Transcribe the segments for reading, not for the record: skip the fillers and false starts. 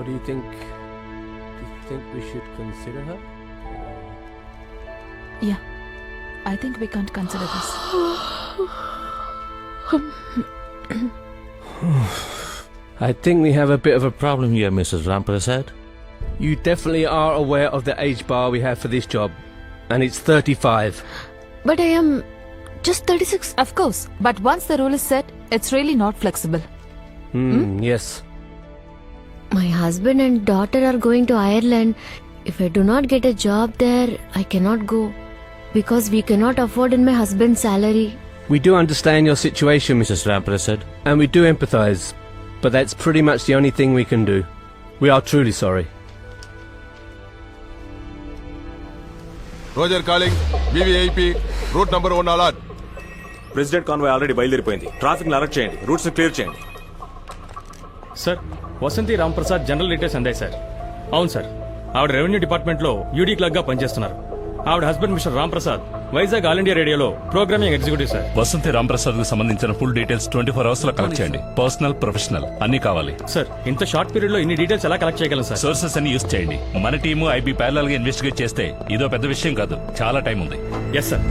What do you think? Do you think we should consider her? Yeah, I think we can't consider this. I think we have a bit of a Problem here, Mrs. Ramprasad. You definitely are aware of the age bar we have for this job, and it's 35. But I am just 36. Of course, but once the rule is set, it's really not flexible. Yes. My husband and daughter are going to Ireland. If I do not get a job there, I cannot go. Because we cannot afford in my husband's salary. We do understand your situation, Mrs. Ramprasad. and we do empathize, but that's pretty much the only thing we can do. We are truly sorry. Roger calling. BVIP. Route number 1 alert. President convoy already బయలుదేరిపోయింది. Traffic ని alert చేయండి. Routes clear చేయండి. Sir Vasanthi Ramprasad general details అందాయి సార్. అవును sir, ఆవిడ revenue department లో UD clerk గా పనిచేస్తున్నారు. ఆవిడ husband mister Ramprasad Vizag all India రేడియోలో programming executive sir. Vasanthi Ramprasad కు సంబంధించిన ఫుల్ డీటెయిల్స్ 24 అవర్స్ లో కలెక్ట్ చేయండి. పర్సనల్, ప్రొఫెషనల్ అన్ని కావాలి. సార్ ఇంత షార్ట్ పీరియడ్ లో ఇన్ని డీటెయిల్స్ ఎలా కలెక్ట్ చేయగలం సార్? సోర్సెస్ అన్ని యూజ్ చేయండి. మన టీము ఐబీ ప్యారలల్ గా ఇన్వెస్టిగేట్ చేస్తే ఇదో పెద్ద విషయం కాదు. చాలా టైం ఉంది. Yes sir.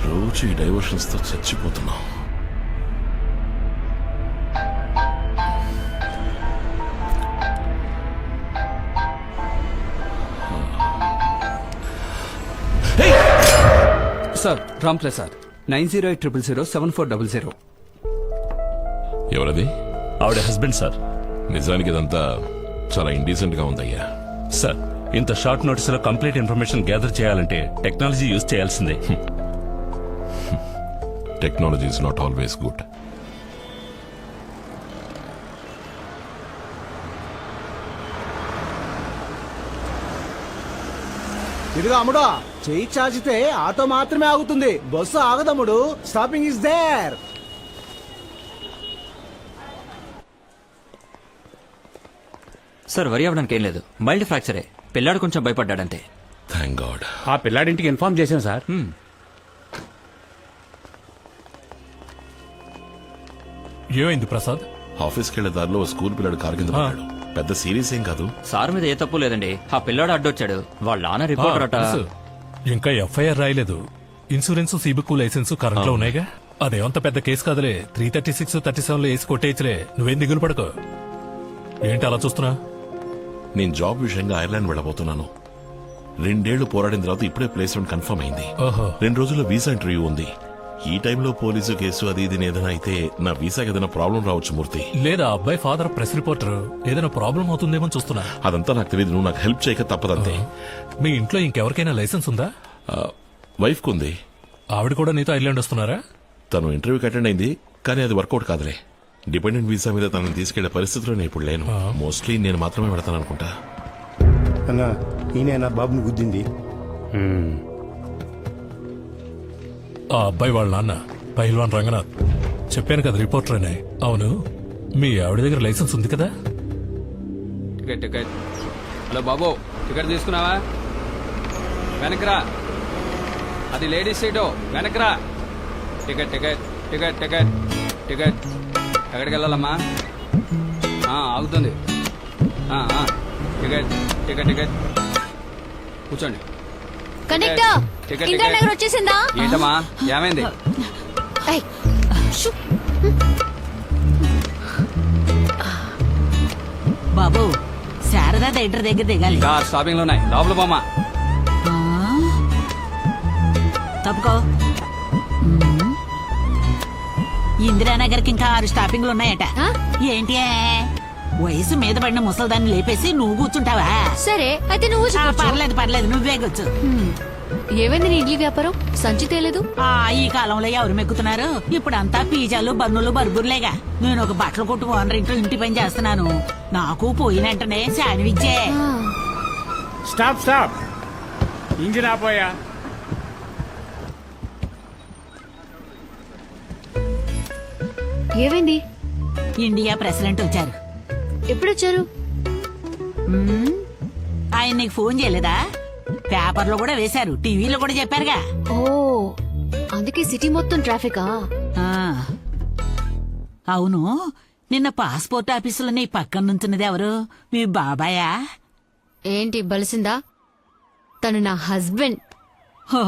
రోజు ఈ డైవర్షన్స్ తో చచ్చిపోతున్నాం. సార్ రాంప్రసాద్ 9080007400. ఎవరది? ఆవిడ హస్బెండ్ సార్. నిజానికి ఇదంతా చాలా ఇండీసెంట్ గా ఉందయ్యా. సార్ ఇంత షార్ట్ నోటీస్ లో కంప్లీట్ ఇన్ఫర్మేషన్ గ్యాదర్ చేయాలంటే టెక్నాలజీ యూజ్ చేయాల్సిందే. Technology is not always good. ఇదిగో అమ్ముడు, చెయ్యి చాచితే ఆటో మాత్రమే ఆగుతుంది, బస్సు ఆగదమ్ముడు. Stopping is there. సార్ వరి అవ్వడానికి ఏం లేదు, మైల్డ్ ఫ్రాక్చరే. పిల్లాడు కొంచెం భయపడ్డాడంతే. Thank God. ఆ పిల్లాడింటికి ఇన్ఫార్మ్ చేశాను సార్. ఏమైంది ప్రసాద్? ఆఫీస్కి వెళ్లే దారిలో స్కూల్ పిల్లడు కారు కింద పడ్డాడు. పెద్ద సీరియస్ ఏం కాదు. సార్ మీద ఏ తప్పు లేదండి. ఆ పిల్లాడు అడ్డొచ్చాడు. వాళ్ళ నాన్న రిపోర్టర్ అట. ఇంకా ఎఫ్ఐఆర్ రాయలేదు. ఇన్సూరెన్స్, సిబుక్, లైసెన్స్ కరెంట్ లో ఉన్నాయిగా. అదేమంత పెద్ద కేసు కాదులే. 336, 37 లో వేసి కొట్టేయచ్చులే. నువ్వేం దిగులు పడకు. ఏంటి అలా చూస్తున్నా? నేను జాబ్ విషయంగా ఐర్లాండ్ వెళ్ళబోతున్నాను. 2 ఏళ్లు పోరాడిన తర్వాత ఇప్పుడే ప్లేస్మెంట్ కన్ఫర్మ్ అయింది. 2 రోజుల్లో వీసా ఇంటర్వ్యూ ఉంది. ఈ టైంలో పోలీసు కేసు అది ఇది ఏదైనా అయితే నా వీసాకి ఏదైనా ప్రాబ్లం రావచ్చు మూర్తి. లేదా అబ్బాయి ఫాదర్ ప్రెస్ రిపోర్టర్, ఏదైనా ప్రాబ్లం అవుతుందేమో చూస్తున్నా. అదంతా నాకు తెలియదు. నువ్వు నాకు హెల్ప్ చేయక తప్పదంతే. మీ ఇంట్లో ఇంకెవరికైనా లైసెన్స్ ఉందా? వైఫ్ కుంది. ఆవిడ కూడా నీతో ఐర్లాండ్ వస్తున్నారా? తను ఇంటర్వ్యూకి అటెండ్ అయింది, కానీ అది వర్కౌట్ కాదులే. డిపెండెంట్ వీసా మీద తనని తీసుకెళ్లే పరిస్థితిలో నేను ఇప్పుడు లేను. మోస్ట్లీ నేను మాత్రమే పెడతాను అనుకుంటా. అన్నా, ఈయన నా బాబుని గుద్దింది. ఆ అబ్బాయి వాళ్ళ నాన్న పైల్వాన్ రంగనాథ్. చెప్పాను కదా రిపోర్టర్ అని. అవును, మీ ఆవిడ దగ్గర లైసెన్స్ ఉంది కదా? టికెట్. హలో బాబు, టికెట్ తీసుకున్నావా? వెనకరా, అది లేడీస్ సీటు. వెనకరా. టికెట్. ఎక్కడికి వెళ్ళాలమ్మా? ఆగుతుంది. టికెట్. కూర్చోండి. కండక్టర్ వచ్చేసిందా? ఏంటమ్మా, ఏమైంది? బాబు, శారదా థియేటర్ దగ్గర దిగాలి. కార్ స్టాపింగ్ లో ఉన్నాయి. లోపల పోమ్మా. తప్పుకో. ఇందిరానగర్ కి ఇంకా 6 స్టాపింగ్లు ఉన్నాయట. ఏంటి వయసు మీద పడిన ముసల్దాన్ని లేపేసి నువ్వు కూర్చుంటావా? సరే అయితే నువ్వు పర్లేదు నువ్వే కూర్చో. ఏమైంది నీ ఇడ్లీ వ్యాపారం? సంచి తేలేదు. ఈ కాలంలో ఎవరు మెక్కుతున్నారు? ఇప్పుడంతా పిజ్జాలు, బన్నులు, బర్గర్లేగా. నేను ఒక బట్టల కొట్టు ఓనర్ ఇంట్లో ఇంటి పని చేస్తున్నాను. నాకు పోయిన వెంటనే శాండ్విచ్చే. స్టాప్. ఇంజిన్ ఆపోయా. ఏమైంది? ఇండియా ప్రెసిడెంట్ వచ్చారు. ఎప్పుడొచ్చారు? ఆయన నీకు ఫోన్ చేయలేదా? పేపర్లో కూడా వేశారు, టీవీలో కూడా చెప్పారుగా. ఓ, అందుకే సిటీ మొత్తం ట్రాఫికా? అవును, నిన్న పాస్పోర్ట్ ఆఫీసులో నీ పక్కన నుంచున్నది ఎవరు? మీ బాబాయా? ఏంటి బలిసిందా? తను నా హస్బెండ్. ఓ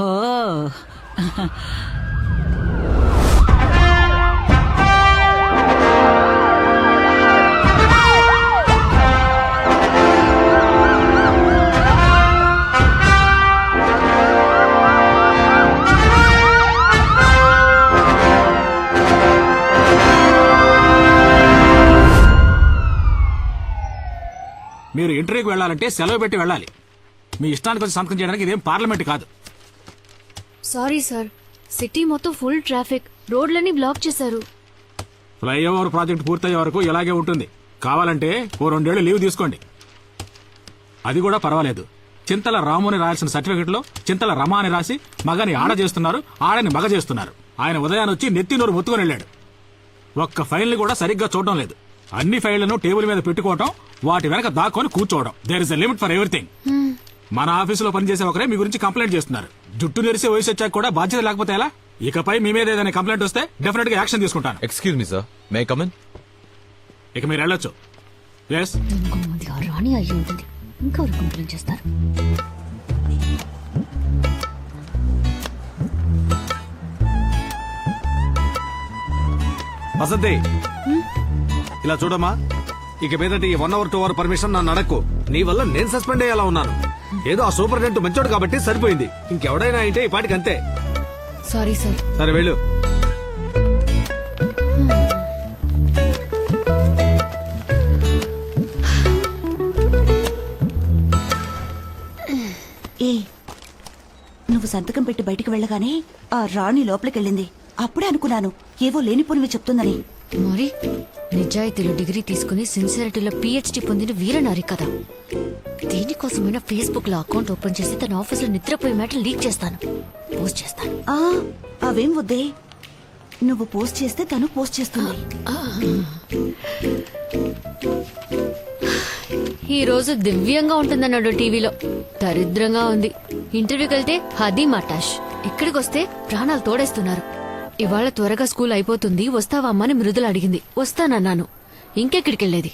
మీరు ఇంటర్వ్యూకి వెళ్ళాలంటే సెలవు పెట్టి వెళ్ళాలి. మీ ఇష్టానికి వచ్చి సంతకం చేయడానికి ఇదేం పార్లమెంట్ కాదు. సారీ సార్, సిటీ మొత్తం ఫుల్ ట్రాఫిక్, రోడ్లన్నీ బ్లాక్ చేశారు. ఫ్లైఓవర్ ప్రాజెక్ట్ పూర్తయ్యే వరకు ఇలాగే ఉంటుంది. కావాలంటే ఓ 2 ఏళ్లు లీవ్ తీసుకోండి. అది కూడా పర్వాలేదు. చింతల రాము అని రాయాల్సిన సర్టిఫికెట్ లో చింతల రమ అని రాసి మగని ఆడ చేస్తున్నారు, ఆడని మగ చేస్తున్నారు. ఆయన ఉదయాన్ని వచ్చి నెత్తి నోరు ముత్తుకొని వెళ్ళాడు. ఒక్క ఫైల్ని కూడా సరిగ్గా చూడడం లేదు. అన్ని ఫైళ్లను టేబుల్ మీద పెట్టుకోవడం, వాటి వెనక దాక్కొని కూర్చోవడం. There is a limit for everything. మన ఆఫీసులో పనిచేసే ఒకరే మీ గురించి కంప్లైంట్ చేస్తున్నారు. జుట్టు నెరిసే వయసు వచ్చాక కూడా బాధ్యత లేకపోతే ఎలా? ఇకపై మీ మీద ఏదైనా కంప్లైంట్ వస్తే డెఫినెట్ గా యాక్షన్ తీసుకుంటాను. Excuse me sir, may come in? ఇక మీరు వెళ్ళొచ్చు. ఎస్, ఇంకొంతమంది ఆ రాణి అయ్యి ఉంటుంది, ఇంకెవరు కంప్లైంట్ చేస్తారు? వసంతి ఇలా చూడమ్మా, ఇక మీదటి ఈ 1 అవర్ 2 అవర్ పర్మిషన్ నన్ను అడక్కు. నీ వల్ల నేను సస్పెండ్ అయ్యేలా ఉన్నాను. ఏదో ఆ సూపరింటెండెంట్ మంచోడు కాబట్టి సరిపోయింది. ఇంకెవడైనా అయితే ఈ పాటికి అంతే. Sorry sir. సరే వెళ్ళు. ఏ నువ్వు సంతకం పెట్టి బయటికి వెళ్ళగానే ఆ రాణి లోపలికెళ్ళింది. అప్పుడే అనుకున్నాను ఏవో లేనిపోనివి చెప్తుందని. మరి నిజాయితీలో డిగ్రీ తీసుకుని సిన్సియరిటీలో PhD పొందిన వీరనారి కదా. దేనికోసమైనా ఫేస్బుక్ లో అకౌంట్ ఓపెన్ చేసి తన ఆఫీస్ లో నిద్రపోయే మ్యాటర్ లీక్ చేస్తాను, పోస్ట్ చేస్తాను. అవేం వద్దే, నువ్వు పోస్ట్ చేస్తే తను పోస్ట్ చేస్తుంది. ఈ రోజు దివ్యంగా ఉంటుందన్నాడు టీవీలో, దరిద్రంగా ఉంది. ఇంటర్వ్యూకి వెళ్తే హదీ మటాష్, ఇక్కడికి వస్తే ప్రాణాలు తోడేస్తున్నారు. ఇవాళ త్వరగా స్కూల్ అయిపోతుంది, వస్తావా అమ్మని మృదులు అడిగింది. వస్తానన్నాను. ఇంకెక్కడికి వెళ్ళేది?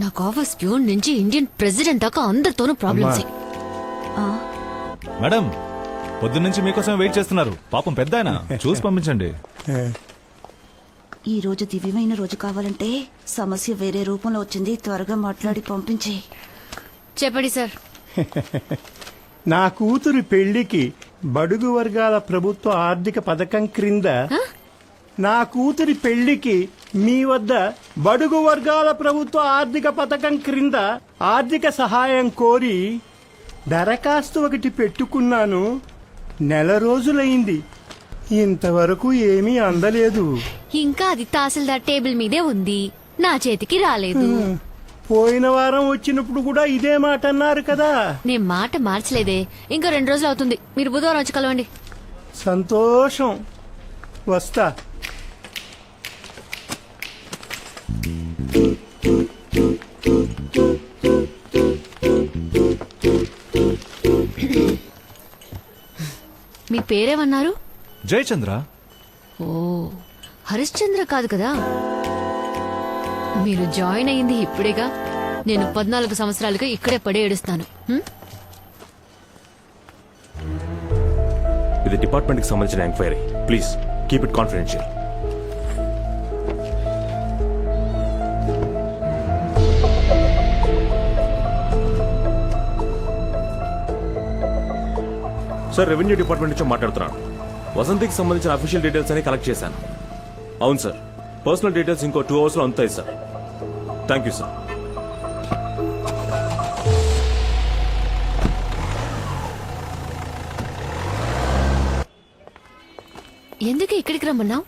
నాకు ఆఫీస్ ప్యూన్ నుంచి ఇండియన్ ప్రెసిడెంట్ దాకా అందరితోనూ ప్రాబ్లమ్స్. మేడం, పొద్దున్నుంచి మీకోసం వెయిట్ చేస్తున్నారు. పాపం పెద్ద ఆయన, చూసి పంపించండి. ఈ రోజు దివ్యమైన రోజు కావాలంటే సమస్య వేరే రూపంలో వచ్చింది. త్వరగా మాట్లాడి పంపించే. చెప్పండి సార్. నా కూతురు పెళ్లికి బడుగు వర్గాల ప్రభుత్వ ఆర్థిక పథకం క్రింద నా కూతురి పెళ్లికి మీ వద్ద బడుగు వర్గాల ప్రభుత్వ ఆర్థిక పథకం క్రింద ఆర్థిక సహాయం కోరి దరఖాస్తు ఒకటి పెట్టుకున్నాను. 1 నెల రోజులైంది, ఇంతవరకు ఏమీ అందలేదు. ఇంకా అది తహసీల్దార్ టేబుల్ మీదే ఉంది, నా చేతికి రాలేదు. పోయిన వారం వచ్చినప్పుడు కూడా ఇదే మాట అన్నారు కదా. నేను మాట మార్చలేదే. ఇంకా 2 రోజులు అవుతుంది. మీరు బుధవారం వచ్చి కలవండి. సంతోషం, వస్తా. మీ పేరేమన్నారు? జయచంద్ర. ఓ, హరిశ్చంద్ర కాదు కదా. మీరు జాయిన్ అయింది ఇప్పుడేగా. నేను 14 సంవత్సరాలుగా ఇక్కడే పడే ఏడుస్తాను. ఇది డిపార్ట్మెంట్ కి సంబంధించిన enquiry. Please keep it confidential. Sir, revenue department నుంచి మాట్లాడుతున్నాను. వసంతికి సంబంధించిన అఫీషియల్ డీటెయిల్స్ అని కలెక్ట్ చేశాను. అవును సార్, పర్సనల్ డీటెయిల్స్ ఇంకో 2 అవర్స్ లో అందుతాయి సార్. Thank you sir. ఎందుకు ఇక్కడికి రమ్మన్నావు?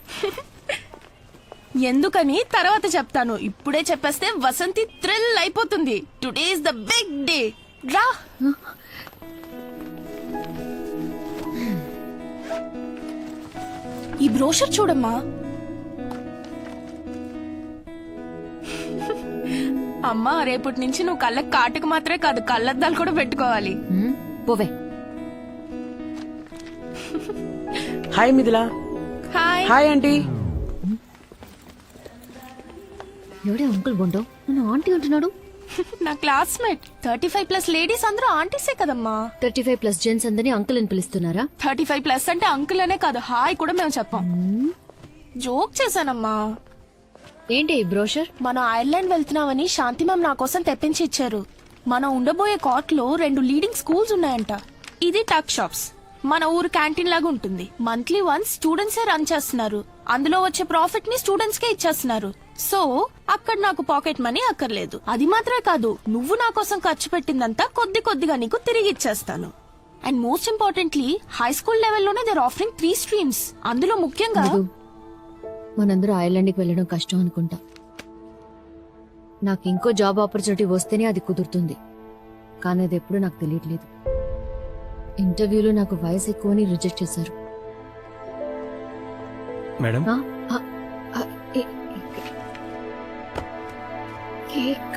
ఎందుకని తర్వాత చెప్తాను. ఇప్పుడే చెప్పేస్తే వసంతి థ్రిల్ అయిపోతుంది. Today is the big day. రా. ఈ బ్రోషర్ చూడమ్మా. అమ్మా, రేపటి నుంచి నువ్వు కళ్ళకి కాటుకు మాత్రమే కాదు, కళ్ళద్దాలు కూడా పెట్టుకోవాలి. పోవే. Hi Mithila. Hi. Hi aunty. ఎవడే అంకుల్ బొండో నన్ను ఆంటీ అంటున్నాడు. నా క్లాస్మేట్ 35+ లేడీస్ అందరూ ఆంటీసే కదమ్మా. 35+ జెంట్స్ అందరినీ అంకుల్ అని పిలుస్తున్నారా? 35+ అంటే అంకుల్ అనే కాదు, హాయ్ కూడా మేము చెప్పాం. జోక్ చేశానమ్మా. ఏంటి ఈ బ్రోషర్? మనం ఐర్లాండ్ వెళ్తున్నామని శాంతి మ్యామ్ నా కోసం తెప్పించి ఇచ్చారు. మనం ఉండబోయే కాట్ లో 2 లీడింగ్ స్కూల్స్ ఉన్నాయంట. ఇది టక్ షాప్స్, మన ఊరు క్యాంటీన్ లాగా ఉంటుంది. మంత్లీ వన్స్ స్టూడెంట్స్ రన్ చేస్తున్నారు. అందులో వచ్చే ప్రాఫిట్ ని స్టూడెంట్స్ కే ఇచ్చేస్తున్నారు. సో అక్కడ నాకు పాకెట్ మనీ అక్కర్లేదు. అది మాత్రమే కాదు, నువ్వు నా కోసం ఖర్చు పెట్టిందంతా కొద్ది కొద్దిగా నీకు తిరిగి ఇచ్చేస్తాను. And most importantly high school లెవెల్లోనే దేర్ ఆఫరింగ్ 3 స్ట్రీమ్స్. అందులో ముఖ్యంగా మనందరూ ఐర్లాండ్కి వెళ్ళడం కష్టం అనుకుంటా. నాకు ఇంకో జాబ్ ఆపర్చునిటీ వస్తేనే అది కుదురుతుంది, కానీ అది ఎప్పుడూ నాకు తెలియట్లేదు. ఇంటర్వ్యూలో నాకు వయసు ఎక్కువని రిజెక్ట్ చేశారు. మేడం ఆ, ఆ, ఆ, కేక్.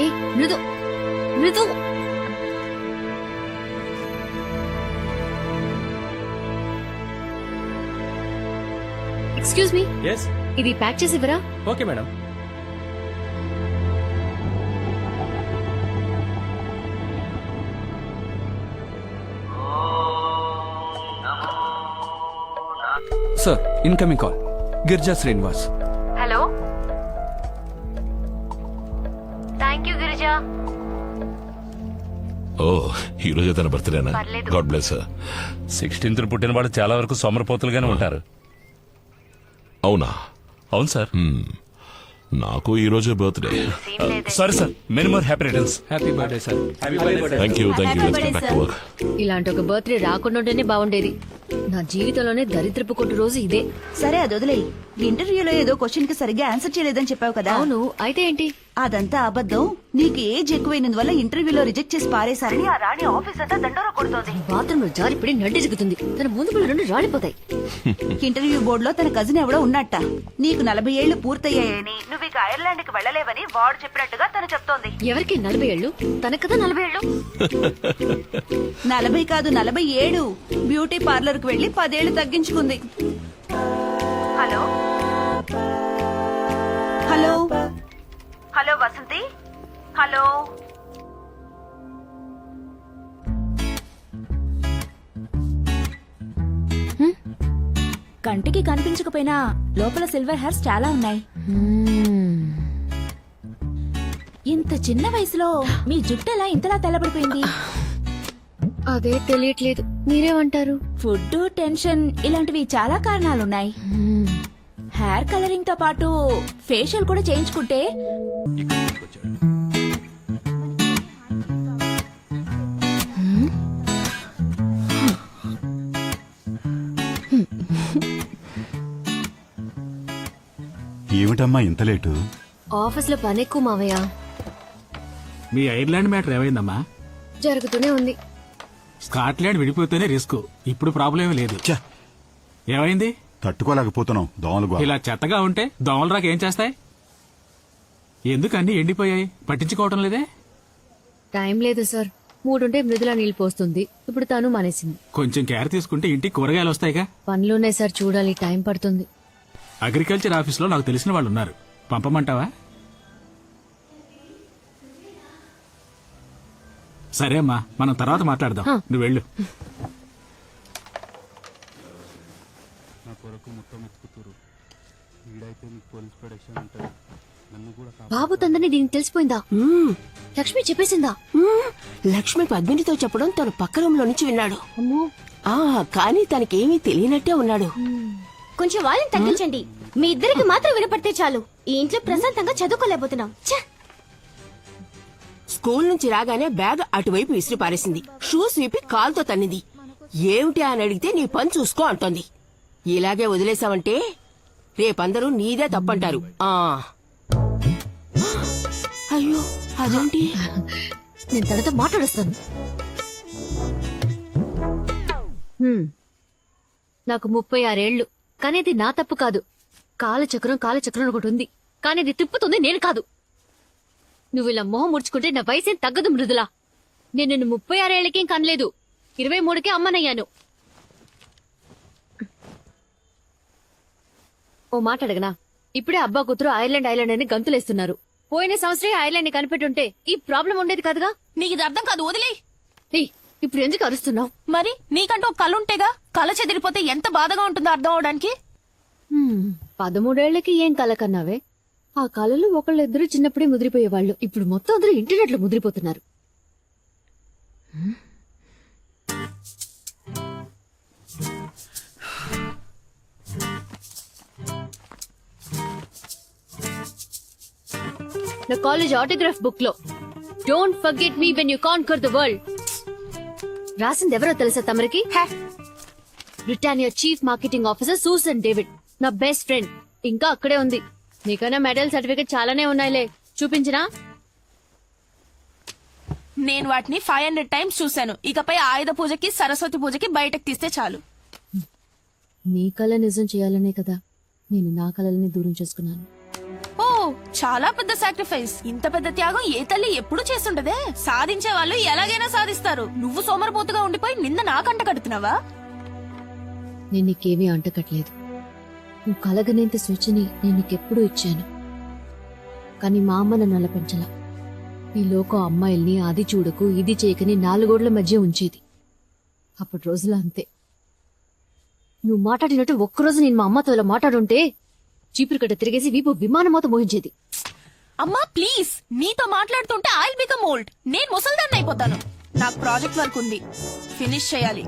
ఏ Mrudu Mrudu, excuse me, yes ఇది ప్యాక్ చేసి ఇవ్వరా? Okay madam. Sir incoming call, Girija Srinivas. Hello, thank you Girija. ఓ ఈ రోజు తన బర్త్డేనా? God bless. 16th పుట్టిన వాళ్ళు చాలా వరకు సోమరపోతులుగానే ఉంటారు. అవునా? అవును సార్. నాకు ఈ రోజే birthday. Sorry sir, many more happy returns. Happy birthday sir. Thank you. Let's get back to work. ఇలాంటి ఒక బర్త్డే రాకుండా ఉంటేనే బాగుండేది. నా జీవితంలోనే దరిద్రపు కొట్టు రోజు ఇదే. సరే అది వదిలేయి. ఇంటర్వ్యూలో ఏదో క్వశ్చన్ కి సరిగ్గా ఆన్సర్ చేయలేదని చెప్పావు కదా. అవును, అయితే ఏంటి? అదంతా అబద్ధం. నీకు ఏజ్ ఎక్కువైనందువల్ల ఇంటర్వ్యూలో రిజెక్ట్ చేసి పారేశారని ఆ రాణి ఆఫీస్ అంతా దండోరా కొడుతోంది. బాత్రూమ్ లో జారిపడి నడ్డి జిగుతుంది. తన ముందు పళ్ళు 2 రాలిపోతాయి. ఇంటర్వ్యూ బోర్డులో తన కజిన్ ఎవడో ఉన్నట్ట. నీకు 40 ఏళ్లు పూర్తయ్యాయని, నువ్వు ఇక ఐర్లాండ్ కి వెళ్ళలేవని వాడు చెప్పినట్టుగా తను చెప్తోంది. ఎవరికి 40 ఏళ్ళు? తన కదా 40 ఏళ్ళు. 40 కాదు 47. బ్యూటీ పార్లర్ కు వెళ్లి 10 ఏళ్లు తగ్గించుకుంది. Hello hello hello Vasanthi, hello. కంటికి కనిపించకపోయినా లోపల సిల్వర్ హెయిర్స్ చాలా ఉన్నాయి. ఇంత చిన్న వయసులో మీ జుట్టు ఎలా ఇంతలా తెల్లబడిపోయింది? అదే తెలియట్లేదు. మీరేమంటారు? ఫుడ్, టెన్షన్ ఇలాంటివి చాలా కారణాలున్నాయి. హెయిర్ కలరింగ్ తో పాటు ఫేషియల్ కూడా చేయించుకుంటే ఏమిటమ్మా ఇంత లేటు? ఆఫీస్ లో పని ఎక్కువ మావయ్య. మీ ఐర్లాండ్ మ్యాటర్ ఏమైందమ్మా? జరుగుతూనే ఉంది. స్కాట్లాండ్ విడిపోతేనే రిస్క్. ఇప్పుడు ప్రాబ్లం లేదు. ఏమైంది? తట్టుకోలేకపోతున్నాం దోమలు. ఇలా చెత్తగా ఉంటే దోమలు రాక ఏం చేస్తాయి? ఎందుకు అన్ని ఎండిపోయాయి? పట్టించుకోవటం లేదే? టైం లేదు సార్. 3 ఉంటే మృదులా నీళ్ళు పోస్తుంది. ఇప్పుడు తను మానేసింది. కొంచెం కేర్ తీసుకుంటే ఇంటికి కూరగాయలు వస్తాయిగా. పనులున్నాయి సార్, చూడాలి. టైం పడుతుంది. అగ్రికల్చర్ ఆఫీస్లో నాకు తెలిసిన వాళ్ళు ఉన్నారు. పంపమంటావా? సరే అమ్మా, మనం తర్వాత మాట్లాడదాం. నువ్వు వెళ్ళు. బాబు తందని దీనికి తెలిసిపోయిందా? లక్ష్మి చెప్పేసిందా? లక్ష్మి పద్మినితో చెప్పడం తను పక్క రూమ్ లో నుంచి విన్నాడు. కానీ తనకేమీ తెలియనట్టే ఉన్నాడు. కొంచెం వాళ్ళని తగ్గించండి. మీ ఇద్దరికి మాత్రం వినపడితే చాలు. ఈ ఇంట్లో ప్రశాంతంగా చదువుకోలేకపోతున్నాం. స్కూల్ నుంచి రాగానే బ్యాగ్ అటువైపు విసిరి పారేసింది. షూస్ విప్పి కాలుతో తన్నింది. ఏమిటి అని అడిగితే నీ పని చూసుకో అంటోంది. ఇలాగే వదిలేసావంటే రేపందరూ నీదే తప్పంటారు. అయ్యో అదేంటి? నేను తనతో మాట్లాడొస్తాను. నాకు 36 ఏళ్లు. కానీ అది నా తప్పు కాదు. కాలచక్రం ఒకటి ఉంది, కానీ అది తిప్పుతుంది నేను కాదు. నువ్వు ఇలా మొహం ముడుచుకుంటే నా వయసేం తగ్గదు మృదులా. నేను నిన్ను 36 ఏళ్లకేం కనలేదు, 23కే అమ్మనయ్యాను. ఓ మాట అడగనా? ఇప్పుడే అబ్బా కూతురు ఐర్లాండ్ అని గంతులేస్తున్నారు. పోయిన సంవత్సరం ఐర్లాండ్ ని కనిపెట్టుంటే ఈ ప్రాబ్లం ఉండేది కదగా. నీకు ఇది అర్థం కాదు, వదిలే. ఏయ్, ఇప్పుడు ఎందుకు అరుస్తున్నావు? మరి నీకంటూ ఒక కళ ఉంటేగా, కళ చెదిరిపోతే ఎంత బాధగా ఉంటుందో అర్థం అవడానికి. 13 ఏళ్లకి ఏం కళ కన్నావే? ఆ కళలు ఒకళ్ళిద్దరు చిన్నప్పుడే ముదిరిపోయేవాళ్ళు. ఇప్పుడు మొత్తం అందరూ ఇంటర్నెట్ లో ముదిరిపోతున్నారు. నా కాలేజ్ ఆటోగ్రాఫ్ బుక్ లో don't forget me when you conquer the world రాసింది ఎవరో తెలుసా తమరికి? Britannia chief marketing officer Susan David, నా బెస్ట్ ఫ్రెండ్. ఇంకా అక్కడే ఉంది. నీకైనా మెడల్ సర్టిఫికేట్ చాలానే ఉన్నాయిలే, చూపించినా? నేను వాటిని 500 టైమ్స్ చూశాను. ఇకపై ఆయుధ పూజకి, సరస్వతి పూజకి బయటకు తీస్తే చాలు. నీ కళ నిజం చేయాలనే కదా నేను నా కళల్ని దూరం చేసుకున్నాను. ఓ, చాలా పెద్ద సాక్రిఫైస్. ఇంత పెద్ద త్యాగం ఏ తల్లి ఎప్పుడు చేస్తుంటదే. సాధించే వాళ్ళు ఎలాగైనా సాధిస్తారు. నువ్వు సోమరపోతుగా ఉండిపోయి నింద నాకంట కడుతున్నావా? నేను నీకేమీ అంటకట్లేదు. నువ్వు కలగనేంత స్వేచ్ఛని నేను నీకెప్పుడూ ఇచ్చాను. కానీ మా అమ్మ నన్ను అలా పెంచలా. ఈ లోకం అమ్మాయిల్ని అది చూడకు ఇది చేయకని 4 గోడల మధ్య ఉంచేది. అప్పటి రోజులో అంతే. నువ్వు మాట్లాడినట్టు ఒక్కరోజు నేను మా అమ్మతో ఇలా మాట్లాడుంటే చీపురు కట్ట తిరిగేసి వీపు విమానమోత మోహించేది. అమ్మా ప్లీజ్, నీతో మాట్లాడుతుంటే ఐల్ బికమ్ ఓల్డ్. నేను ముసల్దాన్ని అయిపోతాను. నాకు ప్రాజెక్ట్ వర్క్ ఉంది, ఫినిష్ చేయాలి.